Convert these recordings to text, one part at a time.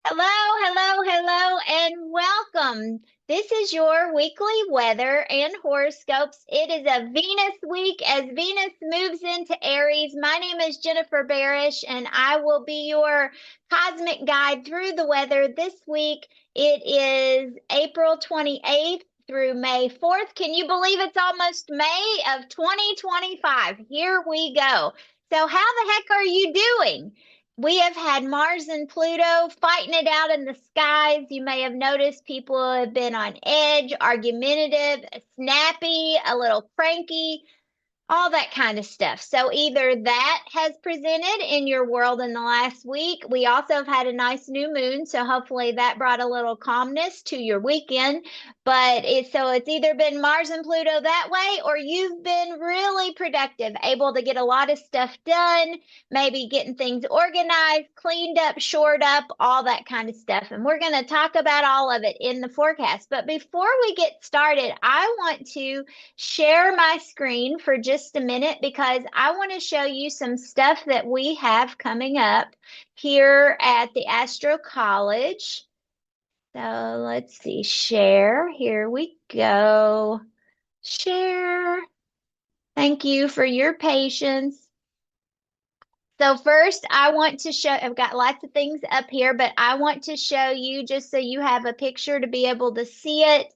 Hello, hello, hello, and welcome. This is your weekly weather and horoscopes. It is a Venus week as Venus moves into Aries. My name is Jennifer Barish, and I will be your cosmic guide through the weather this week. It is April 28th through May 4th. Can you believe it's almost May of 2025? Here we go. So, how the heck are you doing? We have had Mars and Pluto fighting it out in the skies. You may have noticed people have been on edge, argumentative, snappy, a little cranky, all that kind of stuff. So either that has presented in your world in the last week. We also have had a nice new moon, so hopefully that brought a little calmness to your weekend. But it's either been Mars and Pluto that way, or you've been really productive, able to get a lot of stuff done, maybe getting things organized, cleaned up, shored up, all that kind of stuff. And we're going to talk about all of it in the forecast. But before we get started, I want to share my screen for just a minute because I want to show you some stuff that we have coming up here at the Astro College. So let's see, share. Here we go. Share. Thank you for your patience. So first, I want to show, I've got lots of things up here, but I want to show you just so you have a picture to be able to see it.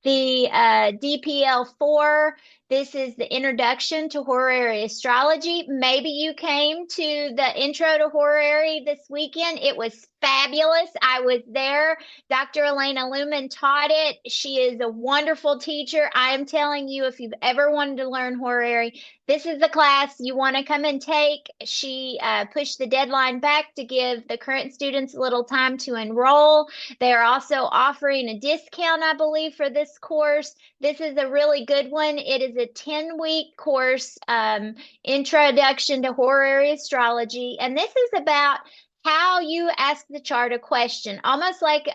The DPL4. This is the introduction to horary astrology. Maybe you came to the intro to horary this weekend. It was fabulous. I was there. Dr. Elena Lumen taught it. She is a wonderful teacher. I am telling you, if you've ever wanted to learn horary, this is the class you want to come and take. She pushed the deadline back to give the current students a little time to enroll. They are also offering a discount, I believe, for this course. This is a really good one. It is a 10-week course, Introduction to Horary Astrology. And this is about how you ask the chart a question, almost like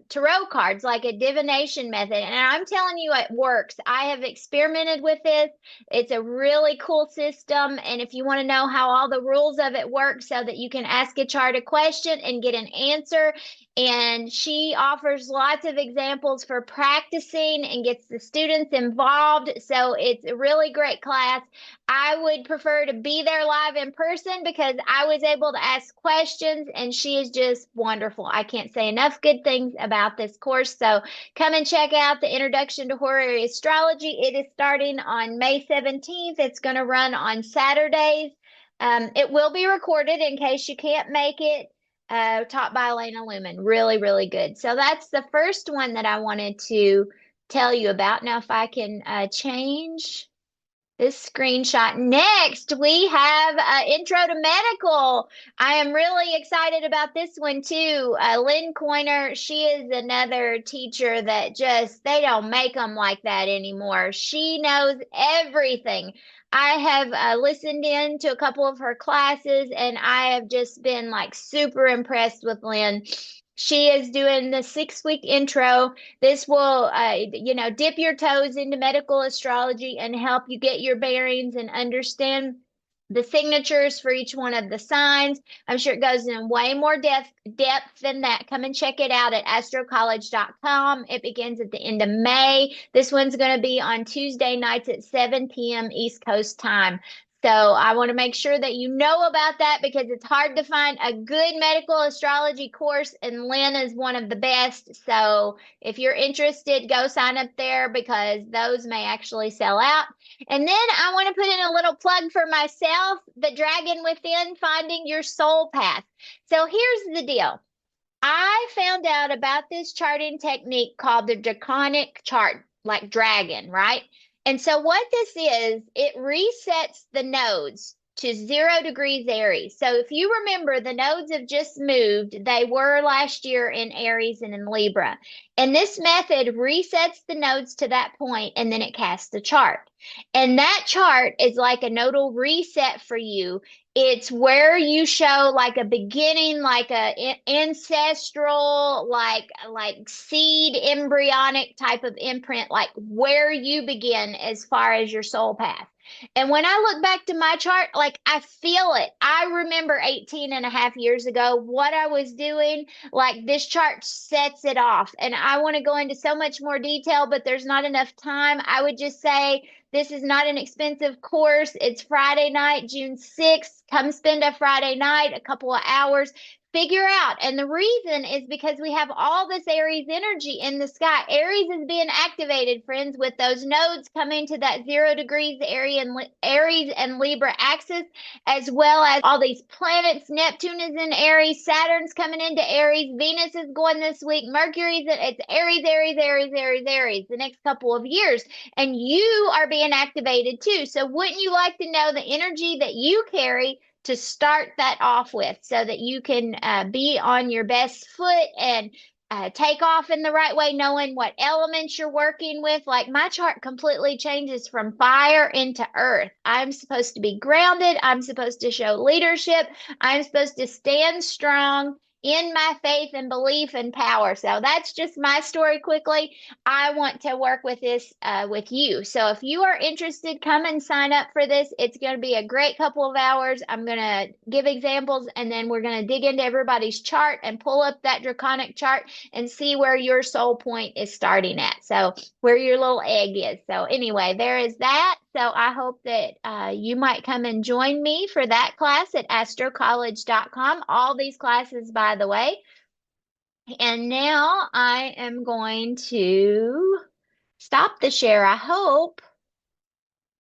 tarot cards, like a divination method. And I'm telling you, it works. I have experimented with this. It's a really cool system. And if you want to know how all the rules of it work so that you can ask a chart a question and get an answer, and she offers lots of examples for practicing and gets the students involved. So it's a really great class. I would prefer to be there live in person because I was able to ask questions and she is just wonderful. I can't say enough good things about this course. So come and check out the Introduction to Horary Astrology. It is starting on May 17th. It's going to run on Saturdays. It will be recorded in case you can't make it. Taught by Elena Lumen. Really, really good. So that's the first one that I wanted to tell you about. Now, if I can change this screenshot. Next, we have Intro to Medical. I am really excited about this one too. Lynn Coiner, she is another teacher that just, they don't make them like that anymore. She knows everything. I have listened in to a couple of her classes and I have just been like super impressed with Lynn. She is doing the 6-week intro. This will, dip your toes into medical astrology and help you get your bearings and understand the signatures for each one of the signs. I'm sure it goes in way more depth than that. Come and check it out at astrocollege.com. It begins at the end of May. This one's going to be on Tuesday nights at 7 p.m. East Coast time. So I want to make sure that you know about that because it's hard to find a good medical astrology course, and Lynn is one of the best. So if you're interested, go sign up there because those may actually sell out. And then I want to put in a little plug for myself, The Dragon Within, Finding Your Soul Path. So here's the deal. I found out about this charting technique called the Draconic chart, like dragon, right? And so what this is, it resets the nodes to 0 degrees Aries. So if you remember, the nodes have just moved. They were last year in Aries and in Libra. And this method resets the nodes to that point, and then it casts the chart. And that chart is like a nodal reset for you It's where you show like a beginning, like ancestral, like seed embryonic type of imprint, like where you begin as far as your soul path. And when I look back to my chart, like I feel it. I remember 18 and a half years ago what I was doing. Like this chart sets it off. And I want to go into so much more detail, but there's not enough time. I would just say this is not an expensive course. It's Friday night, June 6th. Come spend a Friday night, a couple of hours. Figure out. And the reason is because we have all this Aries energy in the sky. Aries is being activated, friends, with those nodes coming to that 0 degrees area and Aries and Libra axis, as well as all these planets. Neptune is in Aries, Saturn's coming into Aries, Venus is going this week, Mercury's in, it's Aries, Aries, Aries, Aries, Aries, the next couple of years. And you are being activated too. So wouldn't you like to know the energy that you carry to start that off with so that you can be on your best foot and take off in the right way, knowing what elements you're working with? Like my chart completely changes from fire into earth. I'm supposed to be grounded. I'm supposed to show leadership. I'm supposed to stand strong in my faith and belief and power. So that's just my story quickly. I want to work with this with you. So if you are interested, come and sign up for this. It's going to be a great couple of hours. I'm going to give examples and then we're going to dig into everybody's chart and pull up that draconic chart and see where your soul point is starting at. So where your little egg is. So anyway, there is that. So I hope that you might come and join me for that class at astrocollege.com. All these classes, by the way. And now I am going to stop the share, I hope,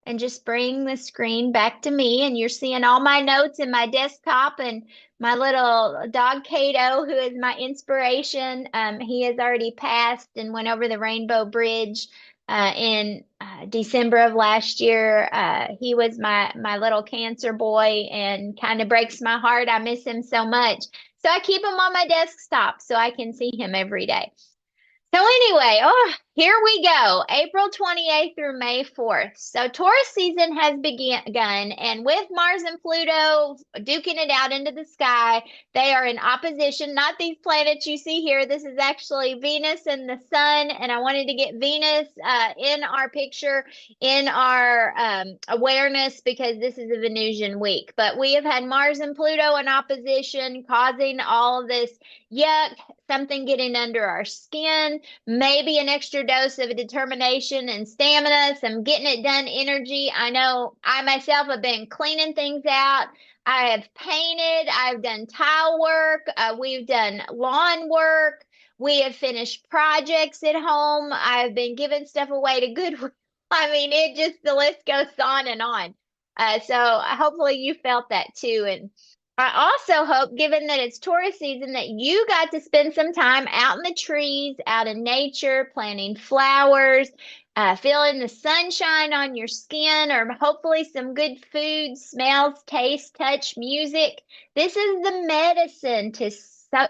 and just bring the screen back to me. And you're seeing all my notes in my desktop and my little dog Cato, who is my inspiration. He has already passed and went over the Rainbow Bridge in December of last year. He was my little cancer boy and kind of breaks my heart. I miss him so much. So I keep him on my desktop so I can see him every day. So anyway, oh, here we go. April 28th through May 4th. So Taurus season has begun, and with Mars and Pluto duking it out into the sky, they are in opposition. Not these planets you see here. This is actually Venus and the Sun, and I wanted to get Venus in our picture, in our awareness, because this is a Venusian week. But we have had Mars and Pluto in opposition, causing all of this yuck, something getting under our skin, maybe an extra dose of determination and stamina, some getting it done energy. I know I myself have been cleaning things out. I have painted, I've done tile work, we've done lawn work, we have finished projects at home, I've been giving stuff away to Goodwill. I mean, it just, the list goes on and on. So hopefully you felt that too. And I also hope, given that it's Taurus season, that you got to spend some time out in the trees, out in nature, planting flowers, feeling the sunshine on your skin, or hopefully some good food, smells, taste, touch, music. This is the medicine to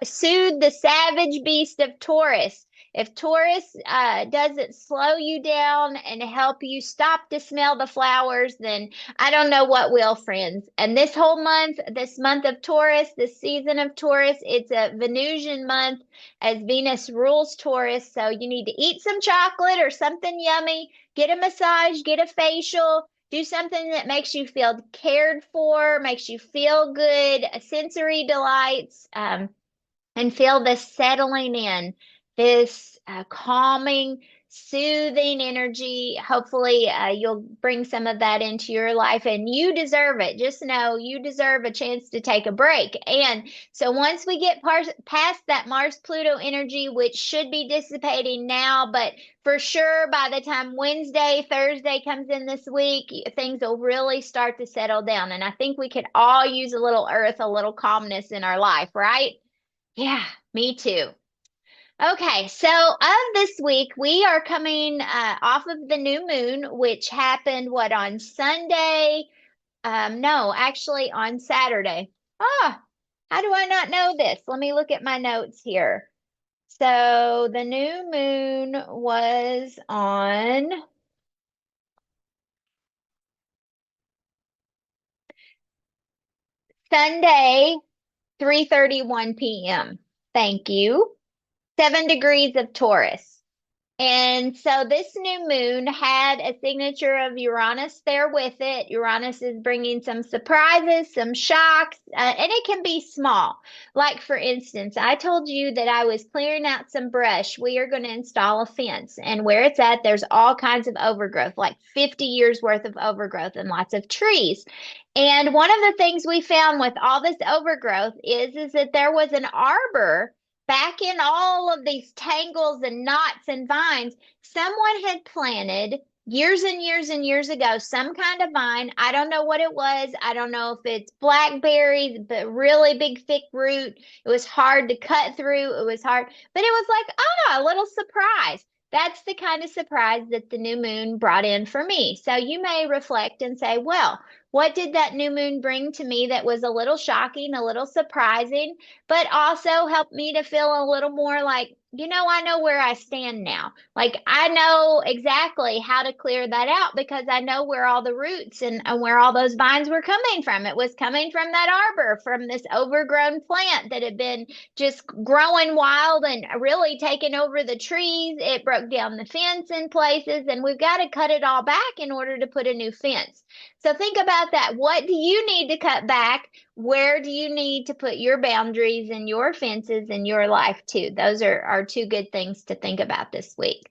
soothe the savage beast of Taurus. If Taurus doesn't slow you down and help you stop to smell the flowers, then I don't know what will, friends. And this whole month, this month of Taurus, this season of Taurus, it's a Venusian month as Venus rules Taurus. So you need to eat some chocolate or something yummy, get a massage, get a facial, do something that makes you feel cared for, makes you feel good, sensory delights, and feel this settling in, this calming, soothing energy. Hopefully, you'll bring some of that into your life, and you deserve it. Just know you deserve a chance to take a break. And so, once we get past that Mars Pluto energy, which should be dissipating now, but for sure by the time Wednesday, Thursday comes in this week, things will really start to settle down. And I think we could all use a little earth, a little calmness in our life, right? Yeah, me too. Okay, so of this week, we are coming off of the new moon, which happened what, on Sunday? No, actually on Saturday. Ah, how do I not know this? Let me look at my notes here. So the new moon was on, Sunday, 3:31 p.m. Thank you. 7 degrees of Taurus. And so this new moon had a signature of Uranus there with it. Uranus is bringing some surprises, some shocks, and it can be small. Like, for instance, I told you that I was clearing out some brush. We are going to install a fence, and where it's at, there's all kinds of overgrowth, like 50 years worth of overgrowth and lots of trees. And one of the things we found with all this overgrowth is that there was an arbor back in all of these tangles and knots and vines. Someone had planted years and years and years ago some kind of vine. I don't know what it was. I don't know if it's blackberries, but really big, thick root. It was hard to cut through. It was hard, but it was like, a little surprise. That's the kind of surprise that the new moon brought in for me. So you may reflect and say, well, what did that new moon bring to me that was a little shocking, a little surprising, but also helped me to feel a little more like, I know where I stand now. Like, I know exactly how to clear that out because I know where all the roots and where all those vines were coming from. It was coming from that arbor, from this overgrown plant that had been just growing wild and really taking over the trees. It broke down the fence in places, and we've got to cut it all back in order to put a new fence. So think about that. What do you need to cut back? Where do you need to put your boundaries and your fences in your life too? Those are two good things to think about this week.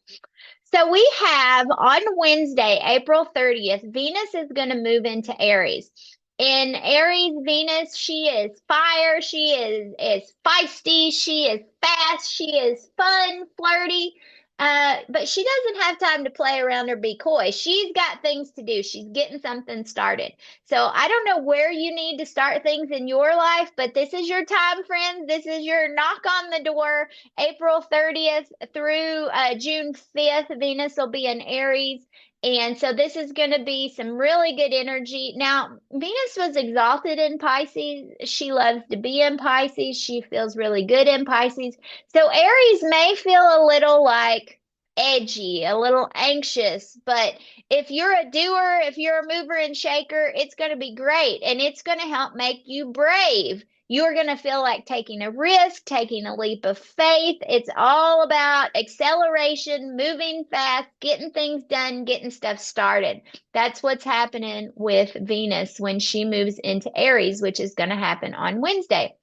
So we have on Wednesday, April 30th, Venus is going to move into Aries. In Aries, Venus, she is fire, she is feisty, she is fast, she is fun, flirty. But she doesn't have time to play around or be coy. She's got things to do. She's getting something started. So I don't know where you need to start things in your life, but this is your time, friends. This is your knock on the door. April 30th through June 5th, Venus will be in Aries. And so this is going to be some really good energy. Now, Venus was exalted in Pisces. She loves to be in Pisces. She feels really good in Pisces. So Aries may feel a little like edgy, a little anxious, but if you're a doer, if you're a mover and shaker, it's going to be great and it's going to help make you brave. You're going to feel like taking a risk, taking a leap of faith. It's all about acceleration, moving fast, getting things done, getting stuff started. That's what's happening with Venus when she moves into Aries, which is going to happen on Wednesday.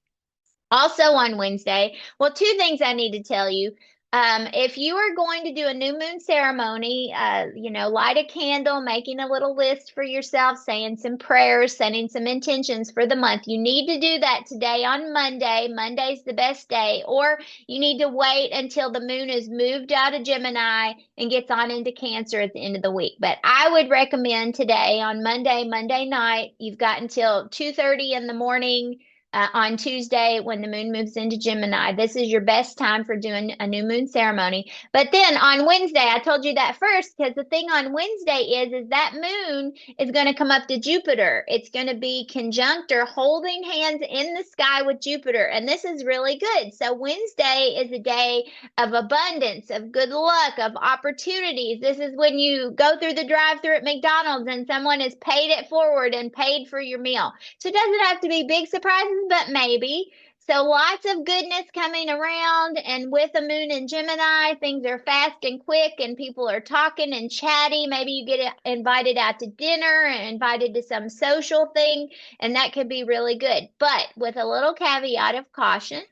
Also on Wednesday, well, two things I need to tell you. If you are going to do a new moon ceremony, light a candle, making a little list for yourself, saying some prayers, setting some intentions for the month. You need to do that today on Monday. Monday's the best day, or you need to wait until the moon is moved out of Gemini and gets on into Cancer at the end of the week. But I would recommend today on Monday night. You've got until 2:30 in the morning on Tuesday when the moon moves into Gemini. This is your best time for doing a new moon ceremony. But then on Wednesday, I told you that first because the thing on Wednesday is that moon is going to come up to Jupiter. It's going to be conjunct or holding hands in the sky with Jupiter. And this is really good. So Wednesday is a day of abundance, of good luck, of opportunities. This is when you go through the drive-through at McDonald's and someone has paid it forward and paid for your meal. So it doesn't have to be big surprises, but maybe. So lots of goodness coming around. And with a moon in Gemini, things are fast and quick and people are talking and chatty. Maybe you get invited out to dinner and invited to some social thing, and that could be really good. But with a little caveat of caution.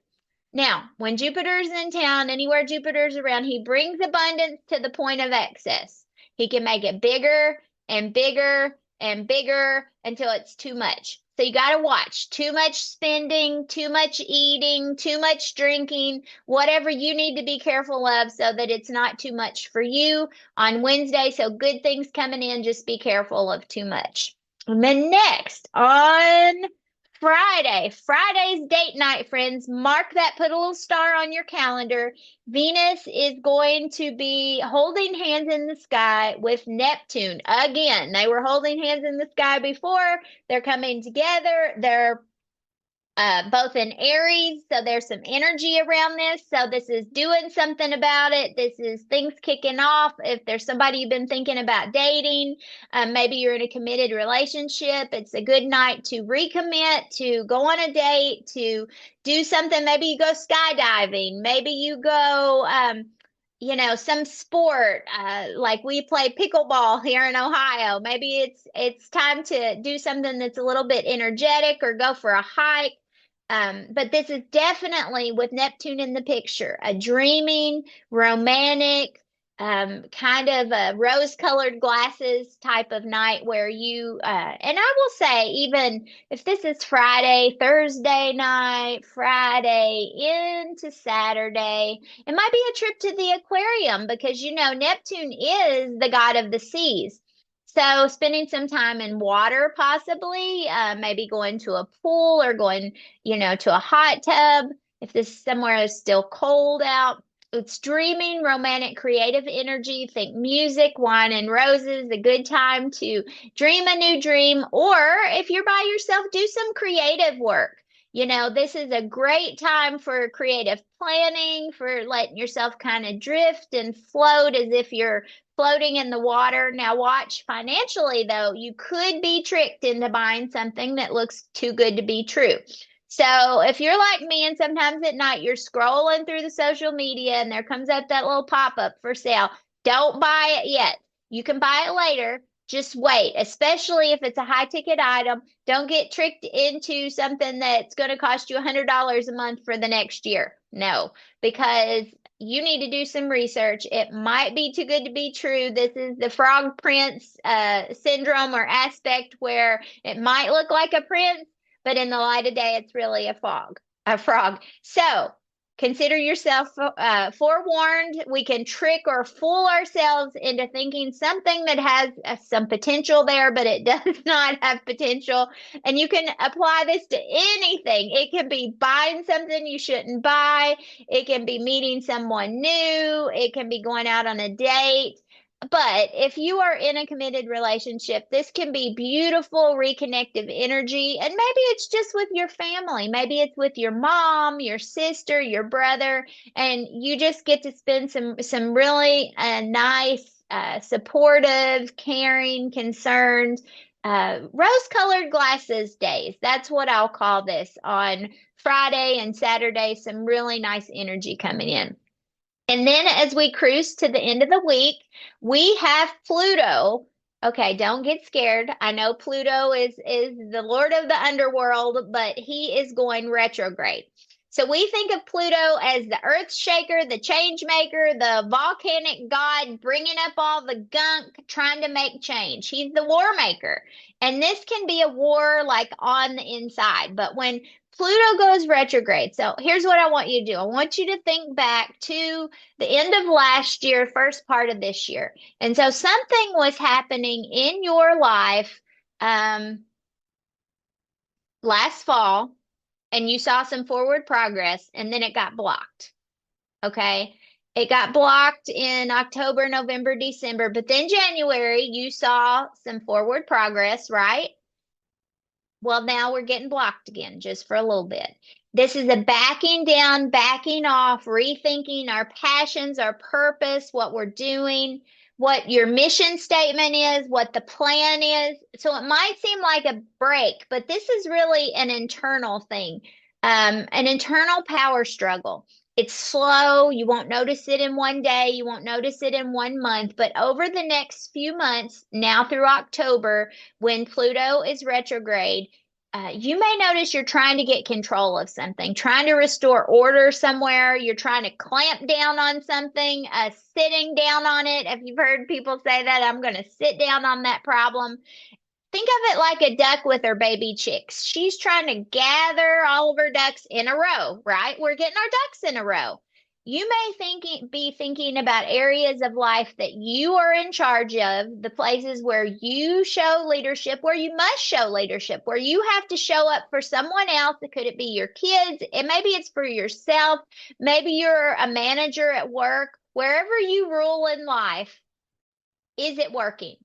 Now, when Jupiter's in town, anywhere Jupiter's around, he brings abundance to the point of excess. He can make it bigger and bigger and bigger until it's too much. So you got to watch. Too much spending, too much eating, too much drinking, whatever you need to be careful of so that it's not too much for you on Wednesday. So good things coming in, just be careful of too much. And then next on Friday's date night, friends. Mark that, put a little star on your calendar. Venus is going to be holding hands in the sky with Neptune. Again, they were holding hands in the sky before. They're coming together. They're both in Aries, so there's some energy around this. So this is doing something about it. This is things kicking off. If there's somebody you've been thinking about dating, maybe you're in a committed relationship, it's a good night to recommit, to go on a date, to do something. Maybe you go skydiving. Maybe you go, some sport, like we play pickleball here in Ohio. Maybe it's time to do something that's a little bit energetic or go for a hike. But this is definitely with Neptune in the picture, a dreaming, romantic, kind of a rose-colored glasses type of night where and I will say, even if this is Friday, Thursday night, Friday into Saturday, it might be a trip to the aquarium because Neptune is the god of the seas. So spending some time in water, possibly, maybe going to a pool or going, to a hot tub. If this somewhere is still cold out, it's dreaming, romantic, creative energy. Think music, wine and roses, a good time to dream a new dream. Or if you're by yourself, do some creative work. This is a great time for creative planning, for letting yourself kind of drift and float as if you're floating in the water. Now, watch financially, though, you could be tricked into buying something that looks too good to be true. So, if you're like me and sometimes at night you're scrolling through the social media and there comes up that little pop up for sale, don't buy it yet. You can buy it later. Just wait, especially if it's a high ticket item. Don't get tricked into something that's going to cost you $100 a month for the next year. No, because you need to do some research. It might be too good to be true. This is the frog prince syndrome or aspect where it might look like a prince, but in the light of day, it's really a frog. So consider yourself forewarned. We can trick or fool ourselves into thinking something that has some potential there, but it does not have potential. And you can apply this to anything. It can be buying something you shouldn't buy. It can be meeting someone new. It can be going out on a date. But if you are in a committed relationship, this can be beautiful reconnective energy. And maybe it's just with your family. Maybe it's with your mom, your sister, your brother, and you just get to spend some really nice, supportive, caring, concerned, rose-colored glasses days. That's what I'll call this on Friday and Saturday. Some really nice energy coming in. And then as we cruise to the end of the week, we have Pluto. Okay, don't get scared. I know Pluto is the lord of the underworld, but he is going retrograde. So we think of Pluto as the earth shaker, the change maker, the volcanic god bringing up all the gunk, trying to make change. He's the war maker. And this can be a war like on the inside. But when Pluto goes retrograde, so here's what I want you to do. I want you to think back to the end of last year, first part of this year. And so something was happening in your life last fall, and you saw some forward progress, and then it got blocked. Okay. It got blocked in October, November, December, but then January, you saw some forward progress, right? Well, now we're getting blocked again, just for a little bit. This is a backing down, backing off, rethinking our passions, our purpose, what we're doing, what your mission statement is, what the plan is. So it might seem like a break, but this is really an internal thing, an internal power struggle. It's slow. You won't notice it in one day. You won't notice it in one month. But over the next few months, now through October, when Pluto is retrograde, you may notice you're trying to get control of something, trying to restore order somewhere. You're trying to clamp down on something, sitting down on it. If you've heard people say that, I'm going to sit down on that problem. Think of it like a duck with her baby chicks. She's trying to gather all of her ducks in a row, right? We're getting our ducks in a row. You may be thinking about areas of life that you are in charge of, the places where you show leadership, where you must show leadership, where you have to show up for someone else. Could it be your kids? And maybe it's for yourself. Maybe you're a manager at work. Wherever you rule in life, is it working?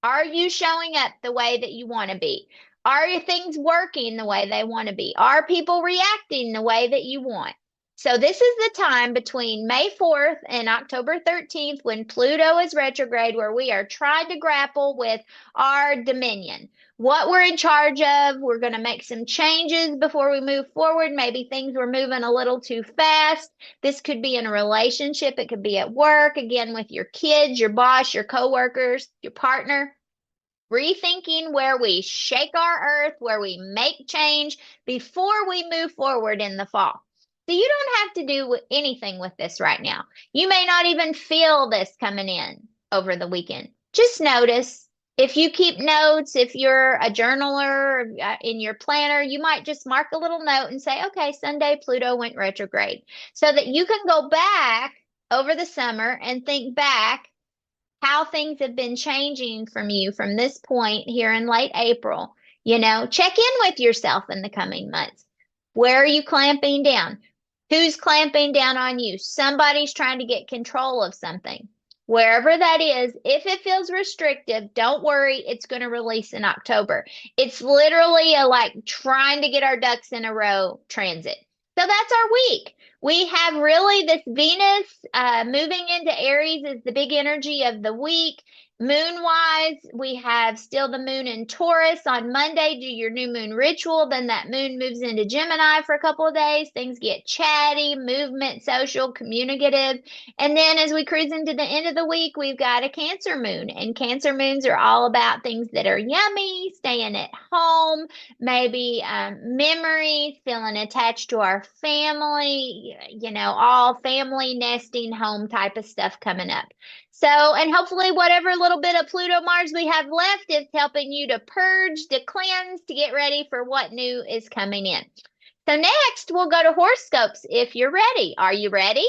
Are you showing up the way that you want to be? Are things working the way they want to be? Are people reacting the way that you want? So this is the time between May 4th and October 13th when Pluto is retrograde, where we are trying to grapple with our dominion, what we're in charge of. We're going to make some changes before we move forward. Maybe things were moving a little too fast. This could be in a relationship. It could be at work, again, with your kids, your boss, your coworkers, your partner. Rethinking where we shake our earth, where we make change before we move forward in the fall. So you don't have to do anything with this right now. You may not even feel this coming in over the weekend. Just notice. If you keep notes, if you're a journaler in your planner, you might just mark a little note and say, okay, Sunday Pluto went retrograde, so that you can go back over the summer and think back how things have been changing from you from this point here in late April. Check in with yourself in the coming months. Where are you clamping down? Who's clamping down on you? Somebody's trying to get control of something. Wherever that is, if it feels restrictive, don't worry, it's going to release in October. It's literally like trying to get our ducks in a row transit. So that's our week. We have really this Venus moving into Aries is the big energy of the week. Moon wise, we have still the moon in Taurus. On Monday, do your new moon ritual. Then that moon moves into Gemini for a couple of days. Things get chatty, movement, social, communicative. And then as we cruise into the end of the week, we've got a Cancer moon. And Cancer moons are all about things that are yummy, staying at home, maybe memories, feeling attached to our family, all family nesting home type of stuff coming up. So, and hopefully whatever little bit of Pluto Mars we have left is helping you to purge, to cleanse, to get ready for what new is coming in. So next we'll go to horoscopes if you're ready. Are you ready?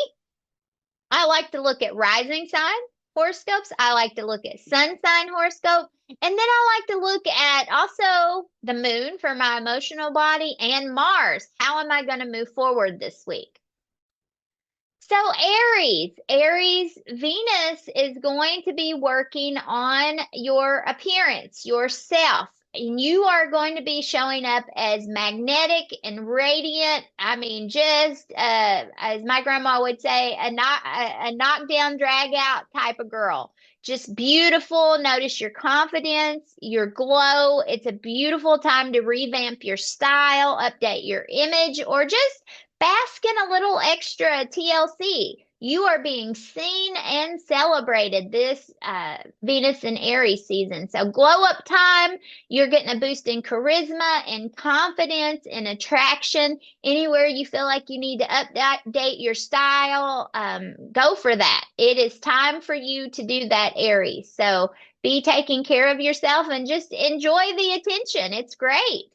I like to look at rising sign horoscopes. I like to look at sun sign horoscope. And then I like to look at also the moon for my emotional body and Mars. How am I going to move forward this week? So Aries, Venus is going to be working on your appearance, yourself. And you are going to be showing up as magnetic and radiant. I mean, just as my grandma would say, a knockdown, drag out type of girl. Just beautiful. Notice your confidence, your glow. It's a beautiful time to revamp your style, update your image, or just bask in a little extra TLC. You are being seen and celebrated this Venus and Aries season. So glow up time. You're getting a boost in charisma and confidence and attraction. Anywhere you feel like you need to update your style, go for that. It is time for you to do that, Aries. So be taking care of yourself and just enjoy the attention. It's great.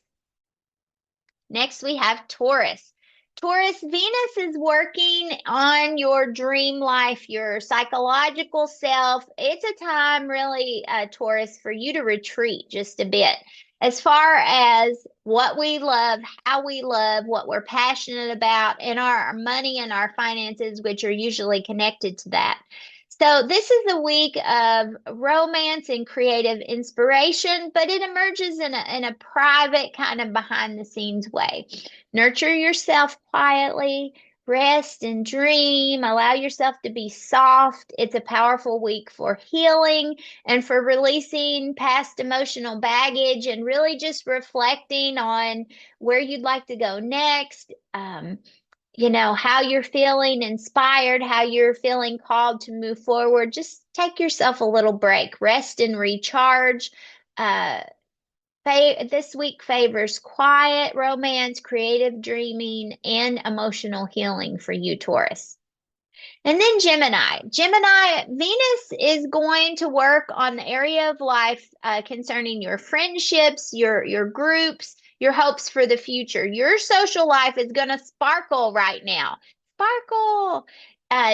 Next, we have Taurus. Taurus, Venus is working on your dream life, your psychological self. It's a time, really, Taurus, for you to retreat just a bit. As far as what we love, how we love, what we're passionate about, and our money and our finances, which are usually connected to that. So this is a week of romance and creative inspiration, but it emerges in a private kind of behind the scenes way. Nurture yourself quietly, rest and dream, allow yourself to be soft. It's a powerful week for healing and for releasing past emotional baggage and really just reflecting on where you'd like to go next. How you're feeling inspired, how you're feeling called to move forward. Just take yourself a little break, rest and recharge. Uh, this week favors quiet romance, creative dreaming, and emotional healing for you, Taurus. And then Gemini. Gemini, Venus is going to work on the area of life concerning your friendships, your groups, your hopes for the future. Your social life is going to sparkle right now. Sparkle.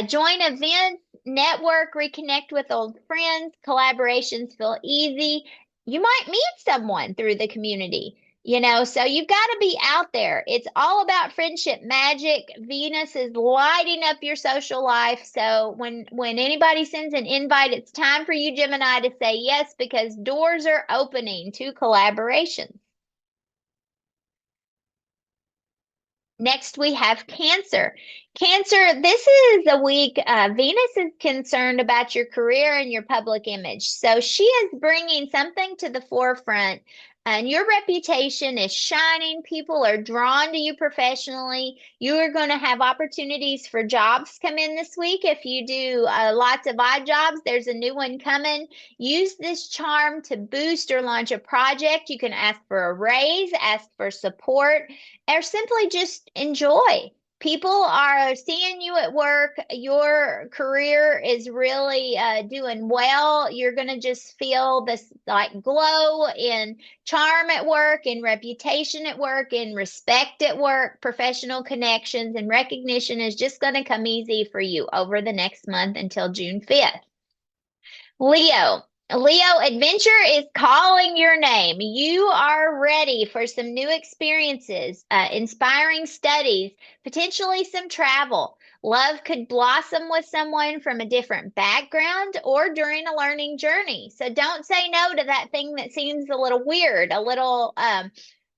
Join events, network, reconnect with old friends. Collaborations feel easy. You might meet someone through the community. So you've got to be out there. It's all about friendship magic. Venus is lighting up your social life. So when anybody sends an invite, it's time for you, Gemini, to say yes, because doors are opening to collaboration. Next, we have Cancer. Cancer, this is a week Venus is concerned about your career and your public image. So she is bringing something to the forefront, and your reputation is shining. People are drawn to you professionally. You are going to have opportunities for jobs come in this week. If you do lots of odd jobs, there's a new one coming. Use this charm to boost or launch a project. You can ask for a raise, ask for support, or simply just enjoy. People are seeing you at work. Your career is really doing well. You're going to just feel this like glow in charm at work, in reputation at work, in respect at work. Professional connections and recognition is just going to come easy for you over the next month until June 5th. Leo. Leo, adventure is calling your name. You are ready for some new experiences, inspiring studies, potentially some travel. Love could blossom with someone from a different background or during a learning journey. So don't say no to that thing that seems a little weird, a little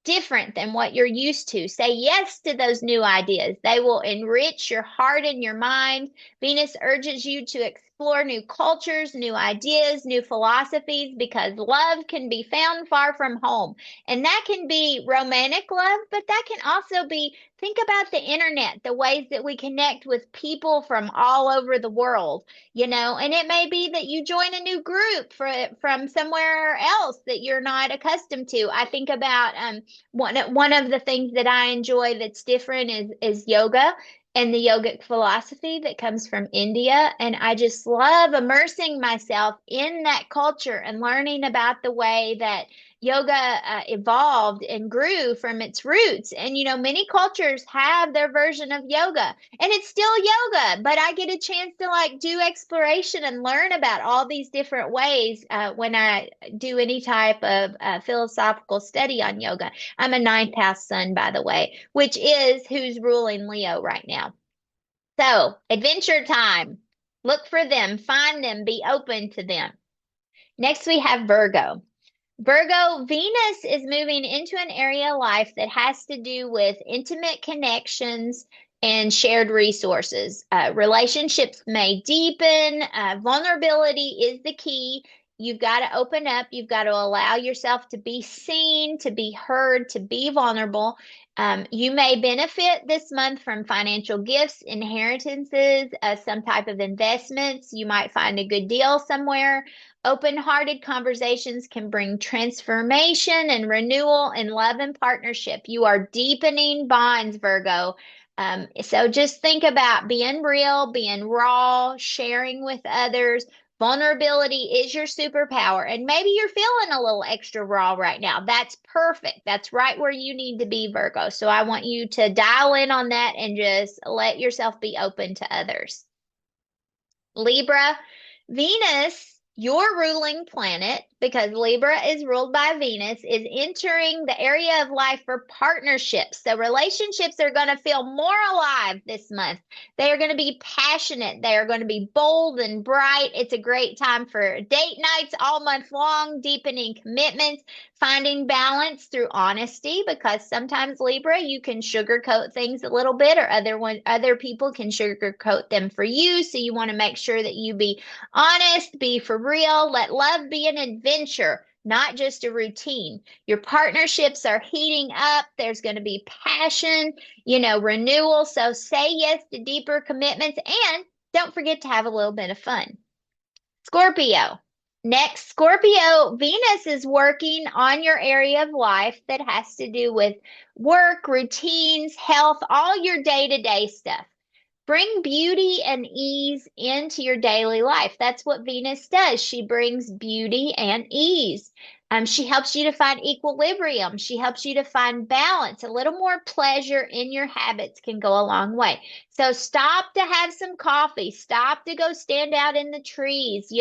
different than what you're used to. Say yes to those new ideas. They will enrich your heart and your mind. Venus urges you to explore new cultures, new ideas, new philosophies, because love can be found far from home. And that can be romantic love, but that can also be, think about the internet, the ways that we connect with people from all over the world, and it may be that you join a new group from somewhere else that you're not accustomed to. I think about one of the things that I enjoy that's different is yoga and the yogic philosophy that comes from India. And I just love immersing myself in that culture and learning about the way that yoga evolved and grew from its roots. And, many cultures have their version of yoga and it's still yoga, but I get a chance to like do exploration and learn about all these different ways when I do any type of philosophical study on yoga. I'm a ninth house sun, by the way, which is who's ruling Leo right now. So, adventure time. Look for them, find them, be open to them. Next, we have Virgo. Virgo, Venus is moving into an area of life that has to do with intimate connections and shared resources. Relationships may deepen. Vulnerability is the key. You've got to open up. You've got to allow yourself to be seen, to be heard, to be vulnerable. You may benefit this month from financial gifts, inheritances, some type of investments. You might find a good deal somewhere. Open-hearted conversations can bring transformation and renewal in love and partnership. You are deepening bonds, Virgo. So just think about being real, being raw, sharing with others. Vulnerability is your superpower. And maybe you're feeling a little extra raw right now. That's perfect. That's right where you need to be, Virgo. So I want you to dial in on that and just let yourself be open to others. Libra, Venus, your ruling planet, because Libra is ruled by Venus, is entering the area of life for partnerships. So relationships are going to feel more alive this month. They are going to be passionate. They are going to be bold and bright. It's a great time for date nights all month long, deepening commitments, finding balance through honesty, because sometimes Libra, you can sugarcoat things a little bit, or other people can sugarcoat them for you. So you want to make sure that you be honest, be for real, let love be an adventure, not just a routine. Your partnerships are heating up. There's going to be passion, renewal. So say yes to deeper commitments and don't forget to have a little bit of fun. Scorpio. Next, Scorpio, Venus is working on your area of life that has to do with work, routines, health, all your day-to-day stuff. Bring beauty and ease into your daily life. That's what Venus does. She brings beauty and ease. She helps you to find equilibrium. She helps you to find balance. A little more pleasure in your habits can go a long way. So stop to have some coffee. Stop to go stand out in the trees.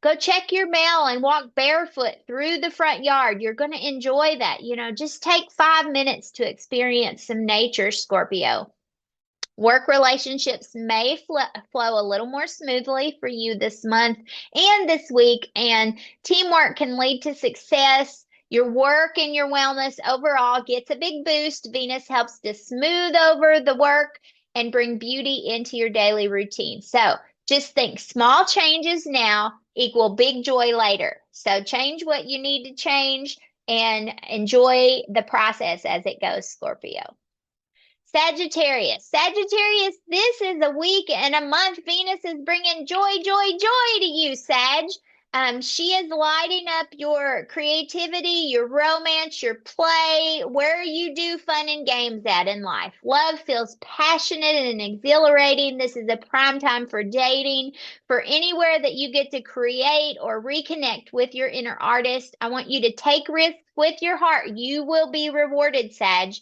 Go check your mail and walk barefoot through the front yard. You're going to enjoy that. Just take 5 minutes to experience some nature, Scorpio. Work relationships may flow a little more smoothly for you this month and this week, and teamwork can lead to success. Your work and your wellness overall gets a big boost. Venus helps to smooth over the work and bring beauty into your daily routine. So just think small changes now equal big joy later. So change what you need to change and enjoy the process as it goes, Scorpio. Sagittarius. Sagittarius, this is a week and a month. Venus is bringing joy, joy, joy to you, Sag. She is lighting up your creativity, your romance, your play, where you do fun and games at in life. Love feels passionate and exhilarating. This is a prime time for dating, for anywhere that you get to create or reconnect with your inner artist. I want you to take risks with your heart. You will be rewarded, Sag.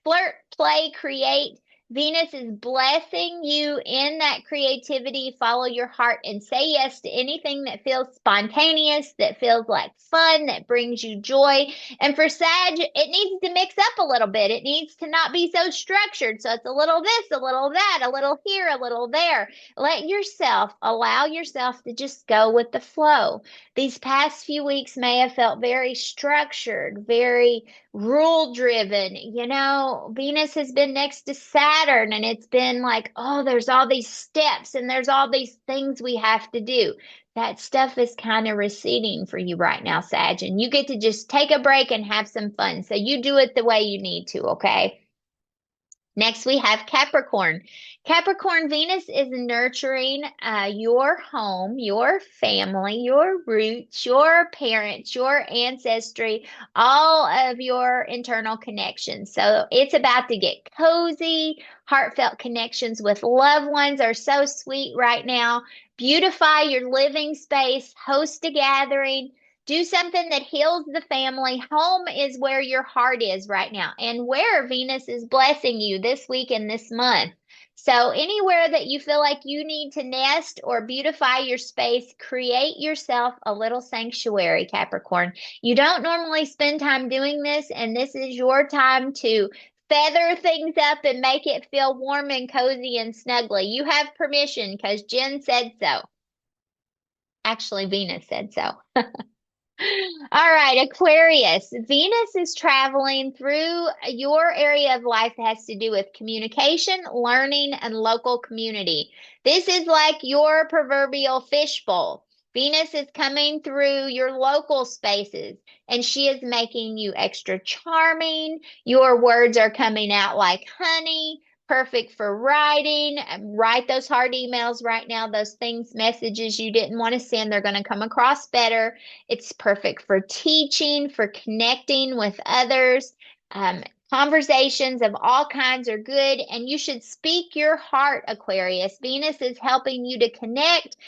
Flirt, play, create. Venus is blessing you in that creativity. Follow your heart and say yes to anything that feels spontaneous, that feels like fun, that brings you joy. And for Sag, it needs to mix up a little bit. It needs to not be so structured. So it's a little this, a little that, a little here, a little there. Allow yourself to just go with the flow. These past few weeks may have felt very structured, very rule driven. Venus has been next to Saturn, and it's been like, oh, there's all these steps and there's all these things we have to do. That stuff is kind of receding for you right now, Sag, and you get to just take a break and have some fun. So you do it the way you need to, okay? Next, we have Capricorn. Capricorn, Venus is nurturing your home, your family, your roots, your parents, your ancestry, all of your internal connections. So it's about to get cozy. Heartfelt connections with loved ones are so sweet right now. Beautify your living space, host a gathering. Do something that heals the family. Home is where your heart is right now and where Venus is blessing you this week and this month. So, anywhere that you feel like you need to nest or beautify your space, create yourself a little sanctuary, Capricorn. You don't normally spend time doing this, and this is your time to feather things up and make it feel warm and cozy and snuggly. You have permission because Jen said so. Actually, Venus said so. All right, Aquarius. Venus is traveling through your area of life that has to do with communication, learning, and local community. This is like your proverbial fishbowl. Venus is coming through your local spaces and she is making you extra charming. Your words are coming out like honey, perfect for writing. Write those hard emails right now, those things, messages you didn't want to send, they're going to come across better. It's perfect for teaching, for connecting with others. Conversations of all kinds are good, and you should speak your heart, Aquarius. Venus is helping you to connect.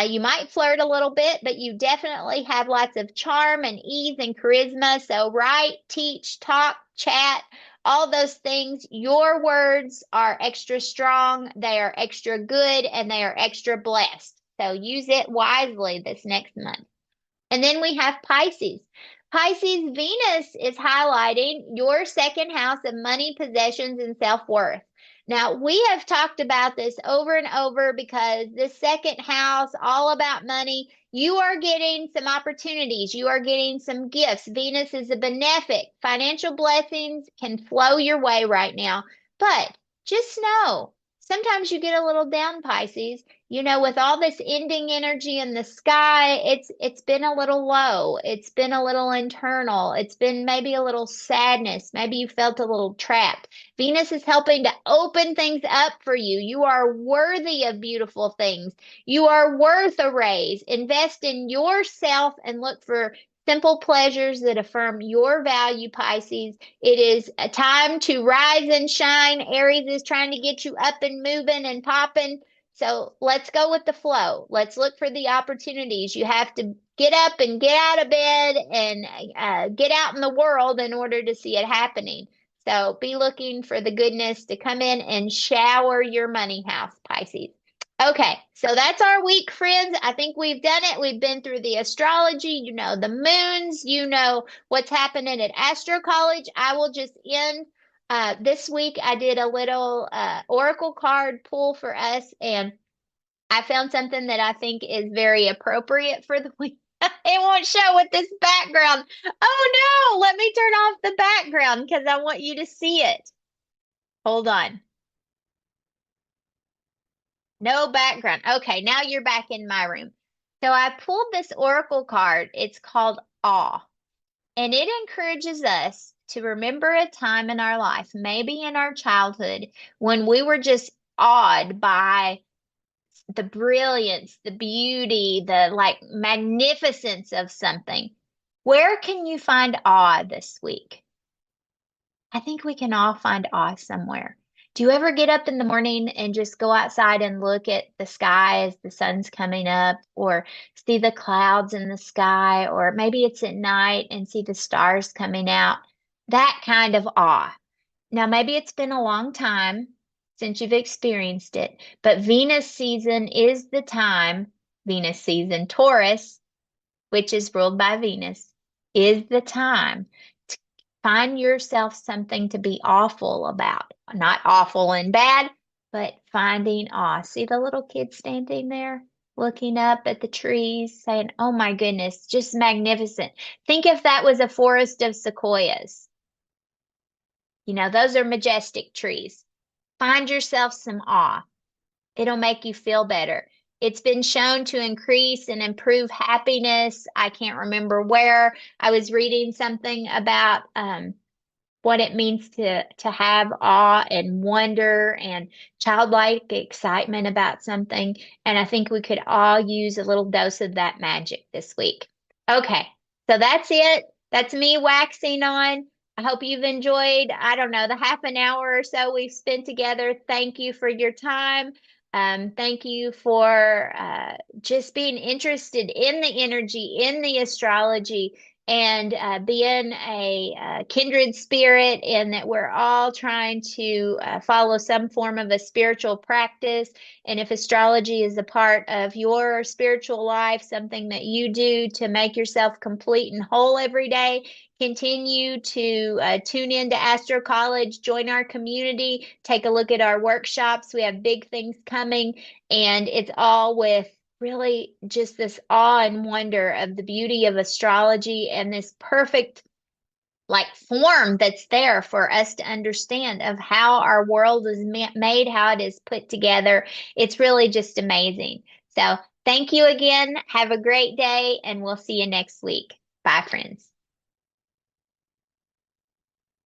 You might flirt a little bit, but you definitely have lots of charm and ease and charisma. So write, teach, talk, chat, all those things. Your words are extra strong, they are extra good, and they are extra blessed. So use it wisely this next month. And then we have Pisces. Pisces, Venus is highlighting your second house of money, possessions, and self-worth. Now, we have talked about this over and over because this second house, all about money, you are getting some opportunities. You are getting some gifts. Venus is a benefic. Financial blessings can flow your way right now. But just know, sometimes you get a little down, Pisces. With all this ending energy in the sky, it's been a little low. It's been a little internal. It's been maybe a little sadness. Maybe you felt a little trapped. Venus is helping to open things up for you. You are worthy of beautiful things. You are worth a raise. Invest in yourself and look for simple pleasures that affirm your value, Pisces. It is a time to rise and shine. Aries is trying to get you up and moving and popping. So let's go with the flow. Let's look for the opportunities. You have to get up and get out of bed and get out in the world in order to see it happening. So be looking for the goodness to come in and shower your money house, Pisces. Okay, so that's our week, friends. I think we've done it. We've been through the astrology, the moons, what's happening at Astrocollege. I will just end. This week I did a little oracle card pull for us, and I found something that I think is very appropriate for the week. It won't show with this background. Oh no, let me turn off the background because I want you to see it. Hold on. No background. Okay, now you're back in my room. So I pulled this oracle card. It's called Awe, and it encourages us to remember a time in our life, maybe in our childhood, when we were just awed by the brilliance, the beauty, the like magnificence of something. Where can you find awe this week? I think we can all find awe somewhere. Do you ever get up in the morning and just go outside and look at the sky as the sun's coming up, or see the clouds in the sky, or maybe it's at night and see the stars coming out? That kind of awe. Now, maybe it's been a long time since you've experienced it, but Venus season is the time, Venus season, Taurus, which is ruled by Venus, is the time to find yourself something to be awful about. Not awful and bad, but finding awe. See the little kid standing there looking up at the trees, saying, "Oh my goodness, just magnificent." Think if that was a forest of sequoias. Those are majestic trees. Find yourself some awe. It'll make you feel better. It's been shown to increase and improve happiness. I can't remember where. I was reading something about what it means to have awe and wonder and childlike excitement about something. And I think we could all use a little dose of that magic this week. Okay, so that's it. That's me waxing on. I hope you've enjoyed, I don't know, the half an hour or so we've spent together. Thank you for your time. Thank you for just being interested in the energy, in the astrology, and being a kindred spirit, and that we're all trying to follow some form of a spiritual practice. And if astrology is a part of your spiritual life, something that you do to make yourself complete and whole every day, continue to tune into Astrocollege, join our community, take a look at our workshops. We have big things coming, and it's all with really just this awe and wonder of the beauty of astrology and this perfect like form that's there for us to understand of how our world is made, how it is put together. It's really just amazing. So thank you again. Have a great day, and we'll see you next week. Bye, friends.